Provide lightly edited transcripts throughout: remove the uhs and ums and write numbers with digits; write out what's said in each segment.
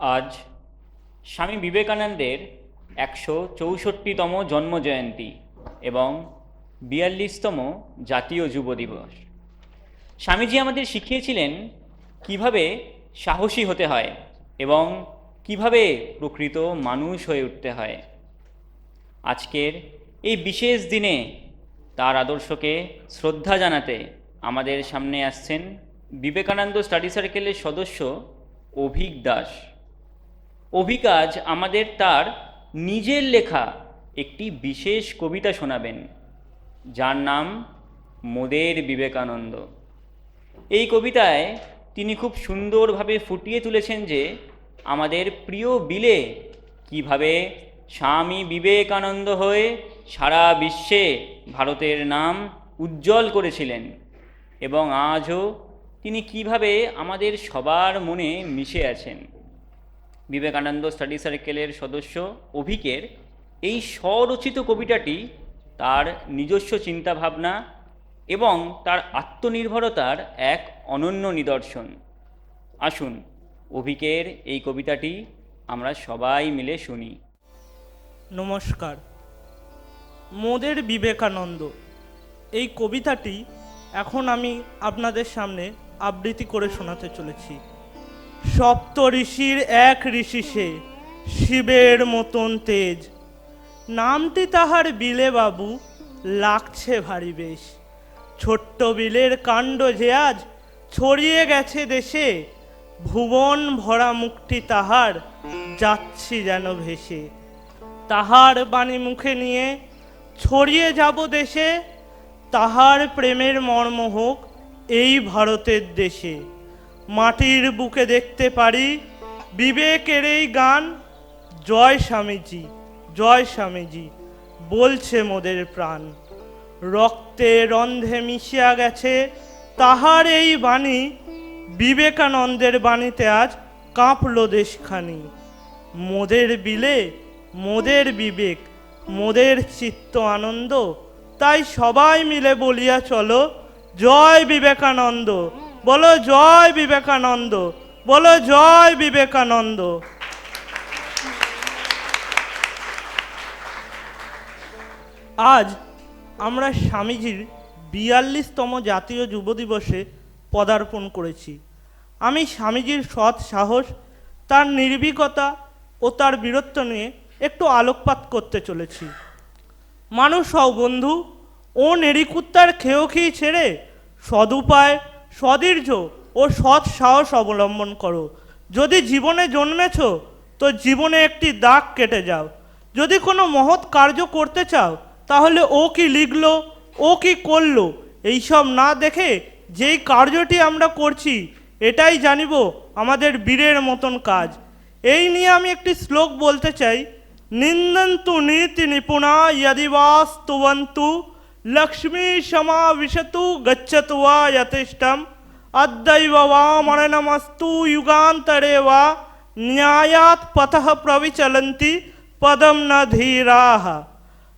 আজ স্বামী বিবেকানন্দের 164তম জন্মজয়ন্তী এবং 42তম জাতীয় যুব দিবস। স্বামীজি আমাদের শিখিয়েছিলেন কিভাবে সাহসী হতে হয় এবং কিভাবে প্রকৃত মানুষ হয়ে উঠতে হয়। আজকের এই বিশেষ দিনে তার আদর্শকে শ্রদ্ধা জানাতে আমাদের সামনে আসছেন বিবেকানন্দ স্টাডি সার্কেলের সদস্য অভিক দাস। অভিক আজ আমাদের তার নিজের লেখা একটি বিশেষ কবিতা শোনাবেন, যার নাম মোদের বিবেকানন্দ। এই কবিতায় তিনি খুব সুন্দরভাবে ফুটিয়ে তুলেছেন যে আমাদের প্রিয় বিলে কিভাবে স্বামী বিবেকানন্দ হয়ে সারা বিশ্বে ভারতের নাম উজ্জ্বল করেছিলেন এবং আজও তিনি কিভাবে আমাদের সবার মনে মিশে আছেন। বিবেকানন্দ স্টাডি সার্কেলের সদস্য অভিকের এই স্বরচিত কবিতাটি তার নিজস্ব চিন্তাভাবনা এবং তার আত্মনির্ভরতার এক অনন্য নিদর্শন। আসুন অভিকের এই কবিতাটি আমরা সবাই মিলে শুনি। নমস্কার। মোদের বিবেকানন্দ এই কবিতাটি এখন আমি আপনাদের সামনে আবৃত্তি করে শোনাতে চলেছি। সপ্ত ঋষির এক ঋষি সে, শিবের মতন তেজ, নামটি তাহার বিলে বাবু, লাগছে ভারী বেশ। ছোট্ট বিলের কাণ্ড যে আজ ছড়িয়ে গেছে দেশে, ভুবন ভরা মুখটি তাহার যাচ্ছি যেন ভেসে। তাহার বাণী মুখে নিয়ে ছড়িয়ে যাব দেশে, তাহার প্রেমের মর্ম হোক এই ভারতের দেশে। মাটির বুকে দেখতে পারি বিবেকের এই গান, জয় স্বামীজি জয় স্বামীজি বলছে মোদের প্রাণ। রক্তে রন্ধে মিশিয়া গেছে তাহার এই বাণী, বিবেকানন্দের বাণীতে আজ কাঁপল দেশখানি। মোদের বিলে মোদের বিবেক, মোদের চিত্ত আনন্দ, তাই সবাই মিলে বলিয়া চলো জয় বিবেকানন্দ, বলো জয় বিবেকানন্দ, বলো জয় বিবেকানন্দ। আজ আমরা স্বামীজির 42তম জাতীয় যুব দিবসে পদার্পণ করেছি। আমি স্বামীজির সৎ সাহস, তার নির্ভীকতা ও তার বীরত্ব নিয়ে একটু আলোকপাত করতে চলেছি। মানুষ হও বন্ধু, ও নেড়িকুত্তার খেয়েও ছেড়ে সদুপায়, সদীর্ঘ ও সৎ সাহস অবলম্বন করো। যদি জীবনে জন্মেছ তো জীবনে একটি দাগ কেটে যাও। যদি কোনো মহৎ কার্য করতে চাও তাহলে ও কি লিখলো, ও কি করলো, এইসব না দেখে যেই কার্যটি আমরা করছি এটাই জানিব আমাদের বীরের মতন কাজ। এই নিয়ে আমি একটি শ্লোক বলতে চাই। নিন্দন্তু নীতি নিপুণা যদিবাস্তুবন্তু, লক্ষ্মী সমাবিশতু গচ্ছতু ওয়া যথেষ্টম, অদ্যৈব ওয়া মরণমস্তু যুগান্তরে ওয়া, ন্যায়াৎ পথঃ প্রবিচলন্তি পদম ন ধীরাঃ।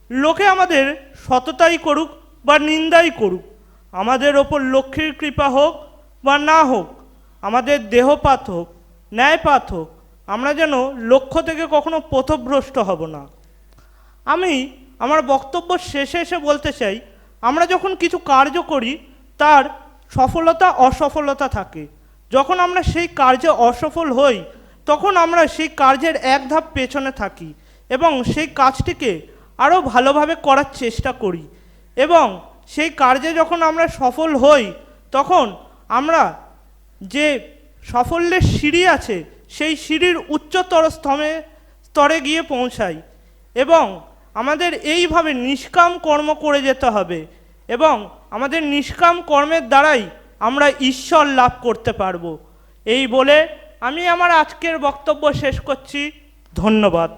লোকে আমাদের সততাই করুক বা নিন্দাই করুক, আমাদের ওপর লক্ষ্মীর কৃপা হোক বা না হোক, আমাদের দেহপাত হোক ন্যায়পাত হোক, আমরা যেন লক্ষ্য থেকে কখনো পথভ্রষ্ট হব না। আমি আমার বক্তব্য শেষে এসে বলতে চাই, আমরা যখন কিছু কার্য করি তার সফলতা অসফলতা থাকে। যখন আমরা সেই কার্যে অসফল হই তখন আমরা সেই কার্যের এক ধাপ পেছনে থাকি এবং সেই কাজটিকে আরও ভালোভাবে করার চেষ্টা করি, এবং সেই কার্যে যখন আমরা সফল হই তখন আমরা যে সাফল্যের সিঁড়ি আছে সেই সিঁড়ির উচ্চতর স্তরে গিয়ে পৌঁছাই। এবং আমাদের এইভাবে নিষ্কাম কর্ম করে যেতে হবে এবং আমাদের নিষ্কাম কর্মের দ্বারাই আমরা ঈশ্বর লাভ করতে পারবো। এই বলে আমি আমার আজকের বক্তব্য শেষ করছি। ধন্যবাদ।